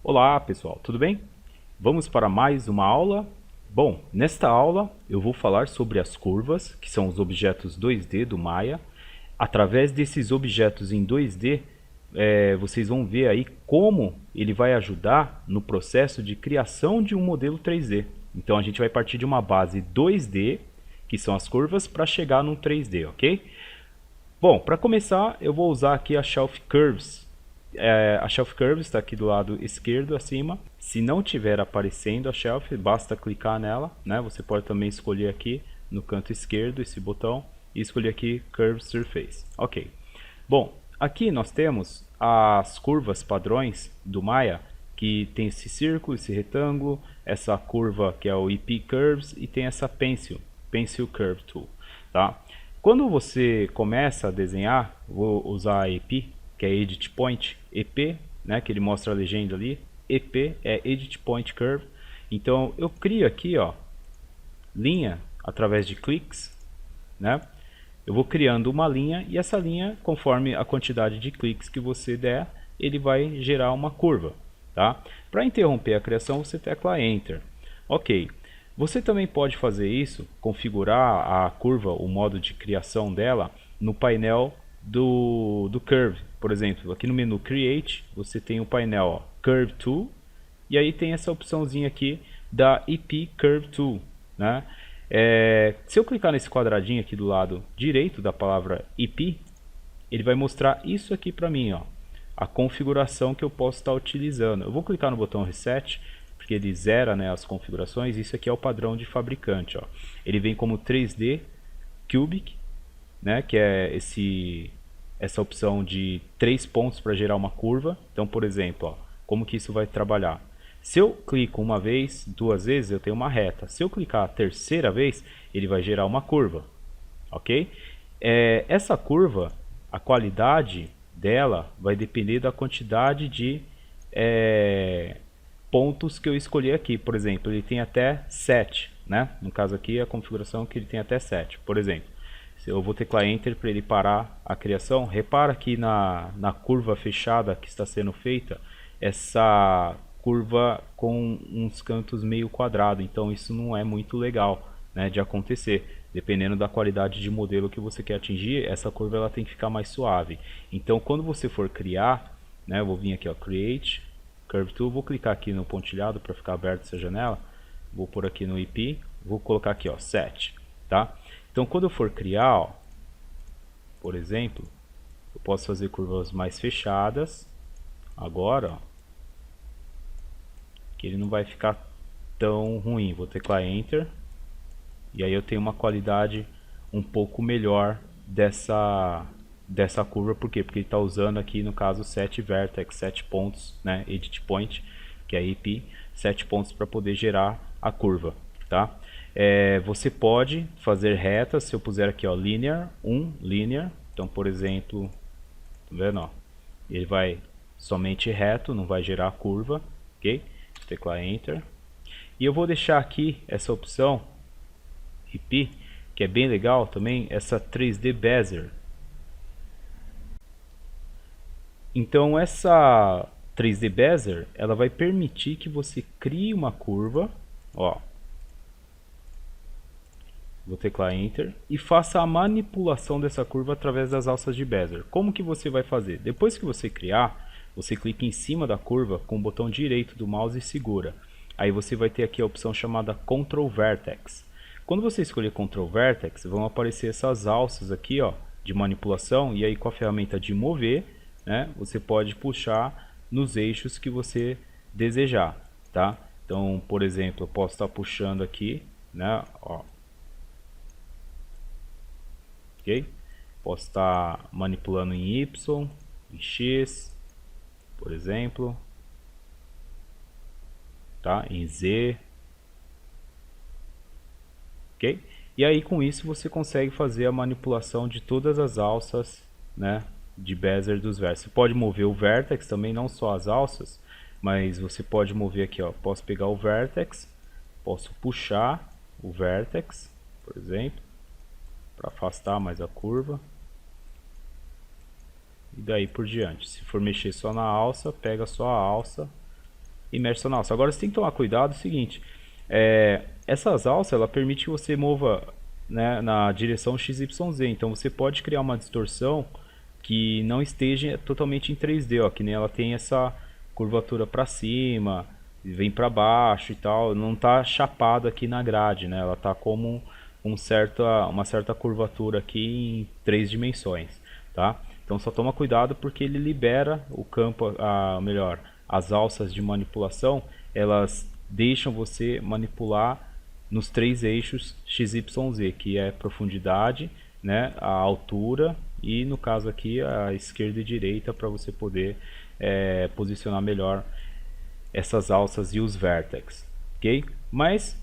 Olá pessoal, tudo bem? Vamos para mais uma aula? Bom, nesta aula eu vou falar sobre as curvas, que são os objetos 2D do Maya. Através desses objetos em 2D, vocês vão ver aí como ele vai ajudar no processo de criação de um modelo 3D. Então a gente vai partir de uma base 2D, que são as curvas, para chegar no 3D, ok? Bom, para começar eu vou usar aqui a Shelf Curves. A Shelf Curves está aqui do lado esquerdo acima. Se não tiver aparecendo a Shelf, basta clicar nela, né? Você pode também escolher aqui no canto esquerdo esse botão e escolher aqui Curve Surface. Ok. Bom, aqui nós temos as curvas padrões do Maya, que tem esse círculo, esse retângulo, essa curva que é o EP Curves e tem essa Pencil Curve Tool, tá? Quando você começa a desenhar, vou usar a EP, que é Edit Point, EP, né, que ele mostra a legenda ali. EP é Edit Point Curve. Então eu crio aqui, ó, linha através de cliques, né? Eu vou criando uma linha e essa linha, conforme a quantidade de cliques que você der, ele vai gerar uma curva, tá? Para interromper a criação, você tecla Enter. Ok. Você também pode fazer isso, configurar a curva, o modo de criação dela, no painel do Curve. Por exemplo, aqui no menu Create, você tem o painel ó, Curve Tool, e aí tem essa opçãozinha aqui da EP Curve Tool, né? Se eu clicar nesse quadradinho aqui do lado direito da palavra EP, ele vai mostrar isso aqui para mim, ó, a configuração que eu posso estar utilizando. Eu vou clicar no botão Reset, porque ele zera, né, as configurações. Isso aqui é o padrão de fabricante, ó. Ele vem como 3D Cubic, né, que é essa opção de 3 pontos para gerar uma curva. Então, por exemplo, ó, como que isso vai trabalhar? Se eu clico uma vez, duas vezes, eu tenho uma reta. Se eu clicar a terceira vez, ele vai gerar uma curva, ok? Essa curva, a qualidade dela vai depender da quantidade de pontos que eu escolhi aqui. Por exemplo, ele tem até 7, né? No caso aqui, a configuração é que ele tem até 7. Por exemplo, se eu vou teclar Enter para ele parar a criação, repara aqui na curva fechada que está sendo feita, essa curva com uns cantos meio quadrado, então isso não é muito legal, né, de acontecer. Dependendo da qualidade de modelo que você quer atingir, essa curva ela tem que ficar mais suave. Então quando você for criar, né, eu vou vir aqui, ó, Create Curve Tool, vou clicar aqui no pontilhado para ficar aberto essa janela, vou pôr aqui no EP, vou colocar aqui, ó, Set, tá? Então quando eu for criar, ó, por exemplo, eu posso fazer curvas mais fechadas agora, ó, que ele não vai ficar tão ruim. Vou teclar Enter e aí eu tenho uma qualidade um pouco melhor dessa curva. Por quê? Porque ele está usando aqui no caso 7 vertex, 7 pontos, né? Edit Point, que é EP, 7 pontos para poder gerar a curva, tá? Você pode fazer retas. Se eu puser aqui, ó, linear, linear, então por exemplo, tá vendo, ó, ele vai somente reto, não vai gerar curva, ok? Teclar Enter. E eu vou deixar aqui essa opção EP, que é bem legal também, essa 3D Bezier. Então essa 3D Bezier, ela vai permitir que você crie uma curva, ó. Vou teclar Enter e faça a manipulação dessa curva através das alças de Bezier. Como que você vai fazer? Depois que você criar, você clica em cima da curva com o botão direito do mouse e segura. Aí você vai ter aqui a opção chamada Control Vertex. Quando você escolher Control Vertex, vão aparecer essas alças aqui, ó, de manipulação, e aí com a ferramenta de mover, né, você pode puxar nos eixos que você desejar, tá? Então, por exemplo, eu posso estar puxando aqui, né, ó. Ok? Posso estar manipulando em Y, em X, por exemplo, tá? Em Z, ok? E aí com isso você consegue fazer a manipulação de todas as alças, né, de Bezier dos vértices. Você pode mover o vertex também, não só as alças, mas você pode mover aqui, ó. Posso pegar o vertex, posso puxar o vertex, por exemplo, para afastar mais a curva. E daí por diante. Se for mexer só na alça, pega só a alça e mexe só na alça. Agora você tem que tomar cuidado, é o seguinte, essas alças, ela permite que você mova, né, na direção XYZ, então você pode criar uma distorção que não esteja totalmente em 3D, ó, que nem ela tem essa curvatura para cima, vem para baixo e tal, não está chapado aqui na grade, né? Ela está como uma certa curvatura aqui em 3 dimensões, tá? Então só toma cuidado porque ele libera o campo, melhor, as alças de manipulação, elas deixam você manipular nos 3 eixos XYZ, que é profundidade, né, a altura e no caso aqui a esquerda e direita, para você poder posicionar melhor essas alças e os vértices, ok? Mas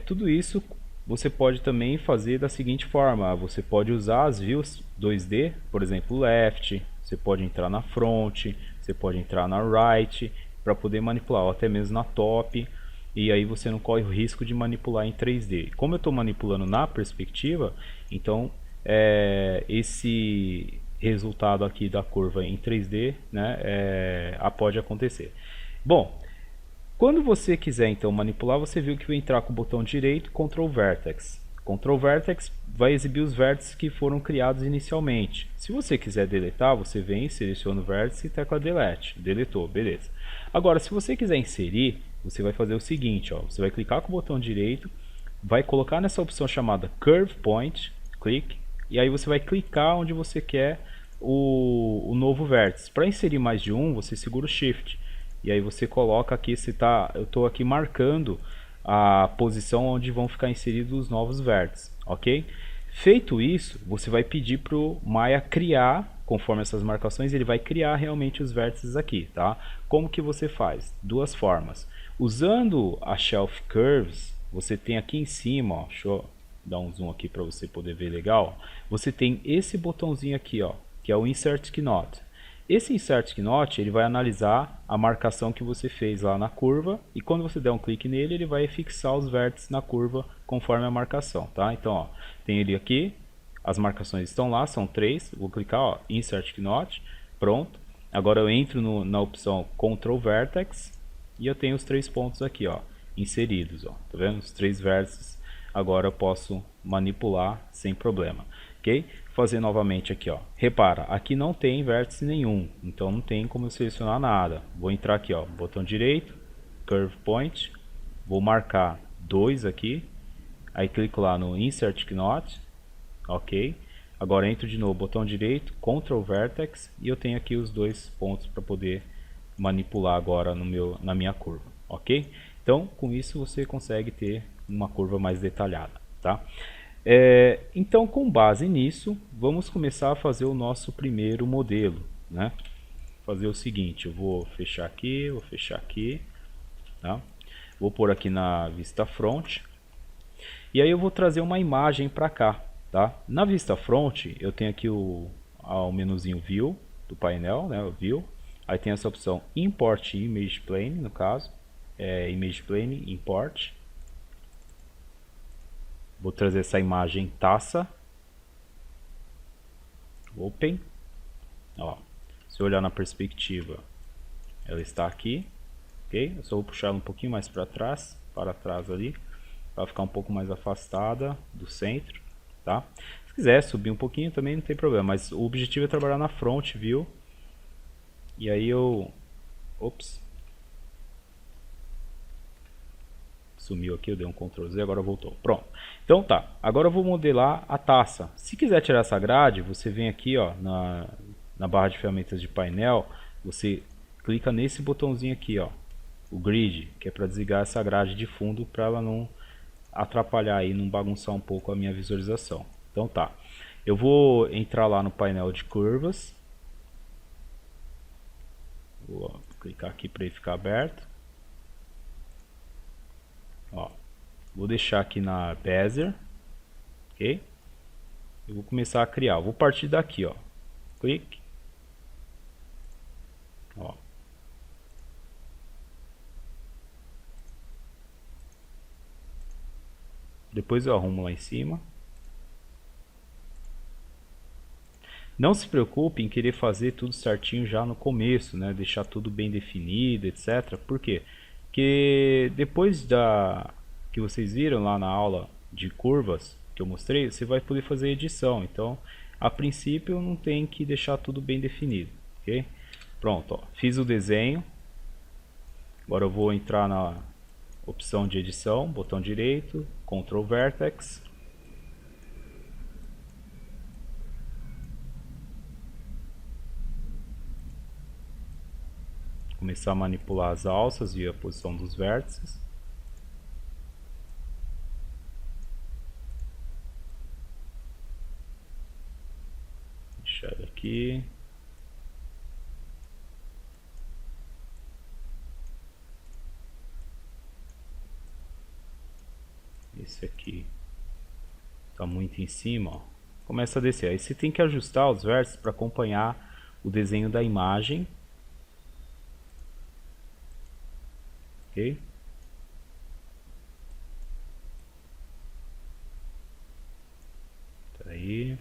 tudo isso você pode também fazer da seguinte forma: você pode usar as views 2D, por exemplo, left, você pode entrar na front, você pode entrar na right, para poder manipular, ou até mesmo na top, e aí você não corre o risco de manipular em 3D. Como eu estou manipulando na perspectiva, então esse resultado aqui da curva em 3D, né, pode acontecer. Bom, quando você quiser então manipular, você viu que vai entrar com o botão direito, Ctrl Vertex. Ctrl Vertex vai exibir os vértices que foram criados inicialmente. Se você quiser deletar, você vem, seleciona o vértice e tecla Delete. Deletou, beleza. Agora, se você quiser inserir, você vai fazer o seguinte, ó, você vai clicar com o botão direito, vai colocar nessa opção chamada Curve Point, clique, e aí você vai clicar onde você quer o novo vértice. Para inserir mais de um, você segura o Shift. E aí você coloca aqui, eu estou aqui marcando a posição onde vão ficar inseridos os novos vértices, ok? Feito isso, você vai pedir para o Maya criar, conforme essas marcações, ele vai criar realmente os vértices aqui, tá? Como que você faz? Duas formas. Usando a Shelf Curves, você tem aqui em cima, ó, deixa eu dar um zoom aqui para você poder ver legal. Você tem esse botãozinho aqui, ó, que é o Insert Knot. Esse Insert Knot, ele vai analisar a marcação que você fez lá na curva, e quando você der um clique nele, ele vai fixar os vértices na curva conforme a marcação, tá? Então, ó, tem ele aqui, as marcações estão lá, são 3, vou clicar, ó, Insert Knot, pronto. Agora eu entro na opção Ctrl Vertex e eu tenho os 3 pontos aqui, ó, inseridos, ó, tá vendo? Os 3 vértices, agora eu posso manipular sem problema, ok? Fazer novamente aqui, ó. Repara, aqui não tem vértice nenhum, então não tem como eu selecionar nada. Vou entrar aqui, ó, botão direito, Curve Point, vou marcar 2 aqui, aí clico lá no Insert Knot, ok. Agora entro de novo, botão direito, Ctrl Vertex, e eu tenho aqui os 2 pontos para poder manipular agora na minha curva, ok? Então, com isso você consegue ter uma curva mais detalhada, tá? Então, com base nisso, vamos começar a fazer o nosso primeiro modelo, né? Fazer o seguinte, eu vou fechar aqui, tá? Vou pôr aqui na vista front, e aí eu vou trazer uma imagem para cá, tá? Na vista front, eu tenho aqui o menuzinho View do painel, né? O View, aí tem essa opção Import Image Plane, no caso, Image Plane Import. Vou trazer essa imagem taça. Open. Ó, se eu olhar na perspectiva, ela está aqui. Ok? Eu só vou puxar ela um pouquinho mais para trás ali, para ficar um pouco mais afastada do centro. Tá? Se quiser subir um pouquinho também não tem problema, mas o objetivo é trabalhar na front view. E aí ops. Sumiu aqui, eu dei um Ctrl Z, agora voltou. Pronto. Então tá, agora eu vou modelar a taça. Se quiser tirar essa grade, você vem aqui, ó, na barra de ferramentas de painel, você clica nesse botãozinho aqui, ó, o grid, que é para desligar essa grade de fundo para ela não atrapalhar aí, não bagunçar um pouco a minha visualização. Então tá, eu vou entrar lá no painel de curvas, vou clicar aqui para ele ficar aberto. Ó, vou deixar aqui na Bezier, ok? Eu vou começar a criar. Eu vou partir daqui, ó. Clique. Ó. Depois eu arrumo lá em cima. Não se preocupe em querer fazer tudo certinho já no começo, né? Deixar tudo bem definido, etc. Por quê? Porque depois que vocês viram lá na aula de curvas que eu mostrei, você vai poder fazer edição. Então, a princípio, não tem que deixar tudo bem definido, ok? Pronto, ó, fiz o desenho. Agora eu vou entrar na opção de edição, botão direito, Ctrl Vertex. Começar a manipular as alças e a posição dos vértices. Deixar ele aqui. Esse aqui está muito em cima, ó. Começa a descer. Aí você tem que ajustar os vértices para acompanhar o desenho da imagem. Ok? Tá aí.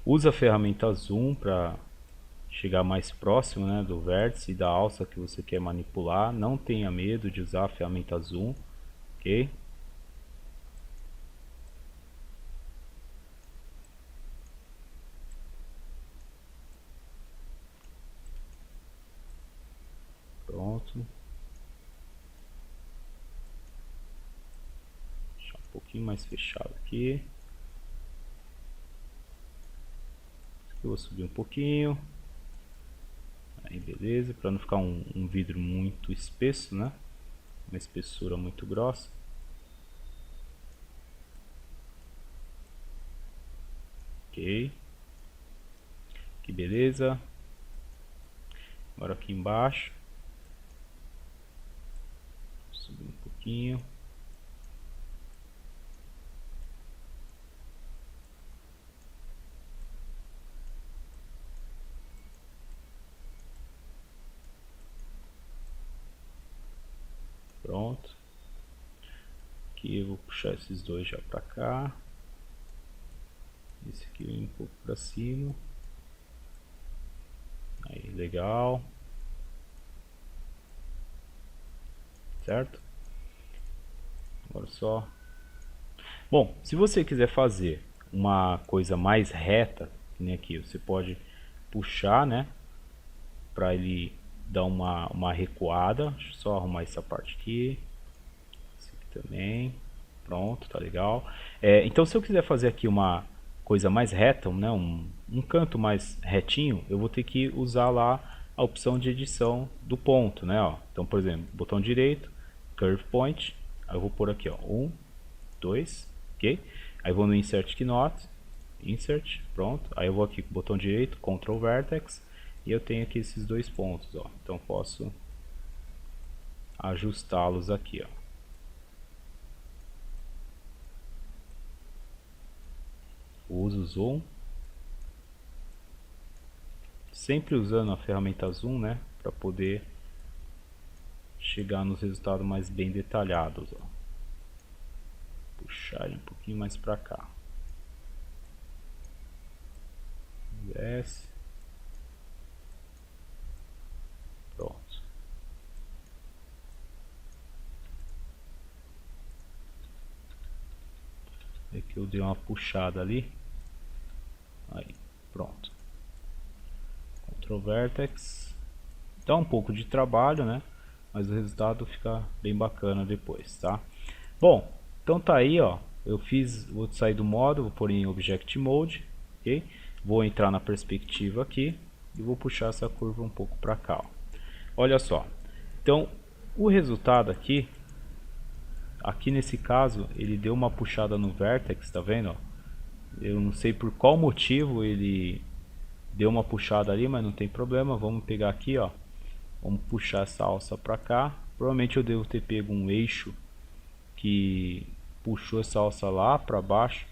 Usa a ferramenta Zoom para chegar mais próximo, né, do vértice e da alça que você quer manipular. Não tenha medo de usar a ferramenta Zoom, ok? Pronto. Deixar um pouquinho mais fechado aqui. Eu vou subir um pouquinho. Aí beleza, para não ficar um vidro muito espesso, né? Uma espessura muito grossa. Ok. Que beleza. Agora aqui embaixo. Subir um pouquinho. Pronto. Aqui eu vou puxar esses dois já para cá. Esse aqui vem um pouco para cima. Aí, legal. Certo? Agora só. Bom, se você quiser fazer uma coisa mais reta, nem aqui, você pode puxar, né? Para ele dar uma recuada. Deixa eu só arrumar essa parte aqui. Esse aqui também. Pronto, tá legal. Então, se eu quiser fazer aqui uma coisa mais reta, né, um canto mais retinho, eu vou ter que usar lá a opção de edição do ponto, né? Ó. Então, por exemplo, botão direito, Curve Point. Aí eu vou pôr aqui, ó, 1, 2, ok? Aí eu vou no Insert Knot, Insert, pronto. Aí eu vou aqui com o botão direito, Ctrl Vertex. E eu tenho aqui esses dois pontos, ó. Então posso ajustá-los aqui, ó. Uso o Zoom. Sempre usando a ferramenta Zoom, né? Para poder chegar nos resultados mais bem detalhados, ó. Puxar ele um pouquinho mais para cá. Desce. Pronto. É que eu dei uma puxada ali. Aí, pronto. Ctrl Vertex. Dá um pouco de trabalho, né? Mas o resultado fica bem bacana depois, tá? Bom, então tá aí, ó. Eu vou sair do modo, vou pôr em Object Mode, ok? Vou entrar na perspectiva aqui e vou puxar essa curva um pouco para cá, ó. Olha só. Então, o resultado aqui nesse caso, ele deu uma puxada no Vertex, tá vendo, ó? Eu não sei por qual motivo ele deu uma puxada ali, mas não tem problema. Vamos pegar aqui, ó. Vamos puxar essa alça para cá. Provavelmente eu devo ter pego um eixo que puxou essa alça lá para baixo.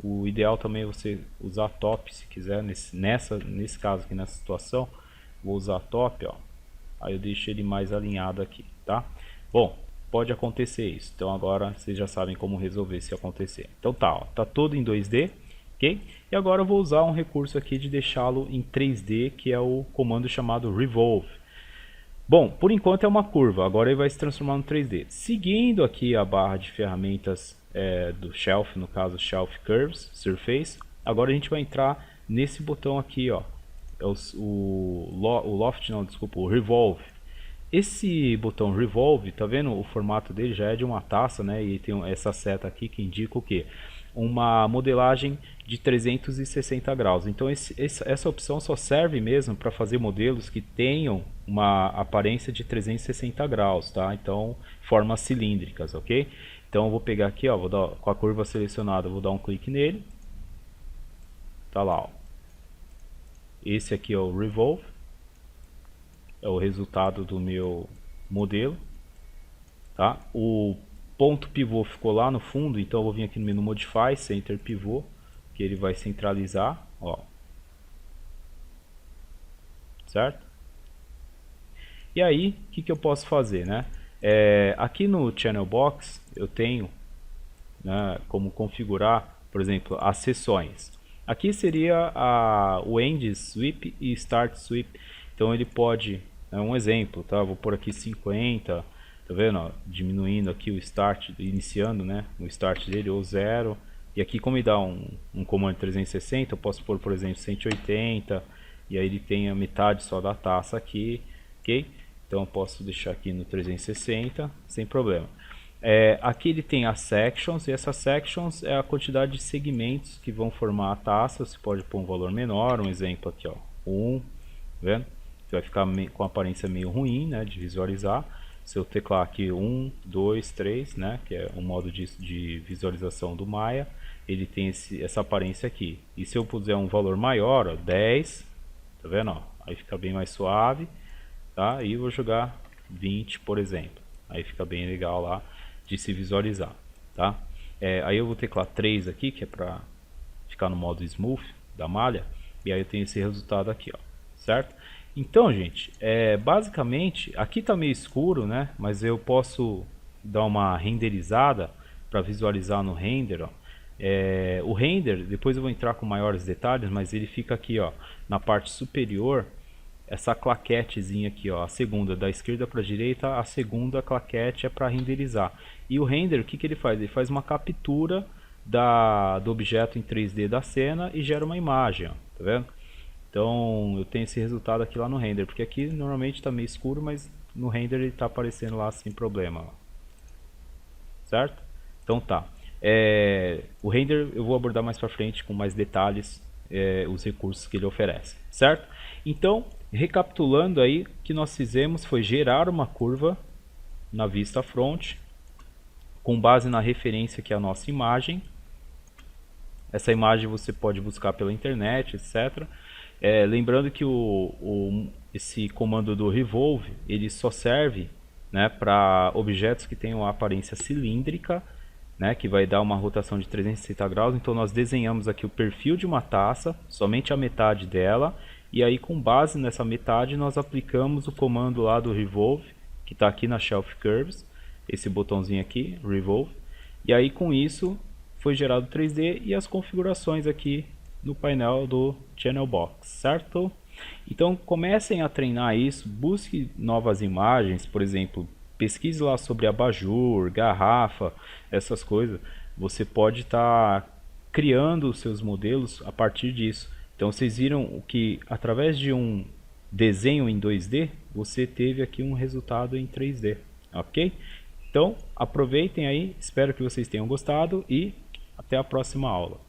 O ideal também é você usar top, se quiser. Nesse caso aqui, nessa situação, vou usar top, ó. aí eu deixo ele mais alinhado aqui, tá? Bom, pode acontecer isso, então agora vocês já sabem como resolver se acontecer. Então tá, ó, tá todo em 2D, ok? E agora eu vou usar um recurso aqui de deixá-lo em 3D, que é o comando chamado Revolve. Bom, por enquanto é uma curva, agora ele vai se transformar no 3D. Seguindo aqui a barra de ferramentas do Shelf, no caso Shelf Curves, Surface, agora a gente vai entrar nesse botão aqui, ó, é o Revolve. Esse botão Revolve, tá vendo? O formato dele já é de uma taça, né? E tem essa seta aqui que indica o quê? Uma modelagem de 360 graus. Então essa opção só serve mesmo para fazer modelos que tenham uma aparência de 360 graus, tá? Então formas cilíndricas, ok? Então eu vou pegar aqui, ó, vou dar, com a curva selecionada, vou dar um clique nele. Tá lá, ó. Esse aqui é o Revolve, é o resultado do meu modelo, tá? O ponto pivô ficou lá no fundo, então eu vou vir aqui no menu Modify, Center Pivô, que ele vai centralizar, ó. Certo? E aí, o que eu posso fazer, né? Aqui no Channel Box eu tenho, né, como configurar, por exemplo, as seções. Aqui seria o End Sweep e Start Sweep. Então ele pode, um exemplo, tá? Vou pôr aqui 50, tá vendo? Ó, diminuindo aqui o Start, iniciando, né, o Start dele, ou 0. E aqui, como me dá um comando 360, eu posso pôr, por exemplo, 180. E aí ele tem a metade só da taça aqui, ok? Então eu posso deixar aqui no 360, sem problema. Aqui ele tem as sections, e essas sections é a quantidade de segmentos que vão formar a taça. Você pode pôr um valor menor, um exemplo aqui, ó, 1, tá vendo? Você vai ficar com a aparência meio ruim, né, de visualizar. Se eu teclar aqui 1, 2, 3, né, que é o modo de visualização do Maya, ele tem essa aparência aqui. E se eu puser um valor maior, ó, 10, tá vendo? Ó, aí fica bem mais suave, tá? E eu vou jogar 20, por exemplo. Aí fica bem legal lá de se visualizar, tá? Aí eu vou teclar 3 aqui, que é para ficar no modo Smooth da malha, e aí eu tenho esse resultado aqui, ó, certo? Então, gente, basicamente, aqui está meio escuro, né? Mas eu posso dar uma renderizada para visualizar no render, ó. O render, depois eu vou entrar com maiores detalhes, mas ele fica aqui, ó, na parte superior, essa claquetezinha aqui, ó, a segunda, da esquerda para a direita, a segunda claquete é para renderizar. E o render, o que ele faz? Ele faz uma captura do objeto em 3D da cena e gera uma imagem, ó, tá vendo? Então eu tenho esse resultado aqui lá no render, porque aqui normalmente está meio escuro, mas no render ele está aparecendo lá sem problema, ó. Certo? Então tá. O render eu vou abordar mais para frente com mais detalhes, os recursos que ele oferece, certo? Então, recapitulando aí, o que nós fizemos foi gerar uma curva na vista front, com base na referência que é a nossa imagem. Essa imagem você pode buscar pela internet, etc. Lembrando que esse comando do Revolve, ele só serve, né, para objetos que tenham a aparência cilíndrica, né, que vai dar uma rotação de 360 graus. Então nós desenhamos aqui o perfil de uma taça, somente a metade dela, e aí com base nessa metade nós aplicamos o comando lá do Revolve, que está aqui na Shelf Curves, esse botãozinho aqui, Revolve, e aí com isso foi gerado 3D e as configurações aqui no painel do Channel Box, certo? Então comecem a treinar isso, busque novas imagens, por exemplo, pesquise lá sobre abajur, garrafa, essas coisas. Você pode estar criando os seus modelos a partir disso. Então vocês viram que através de um desenho em 2D, você teve aqui um resultado em 3D, ok? Então aproveitem aí, espero que vocês tenham gostado e até a próxima aula.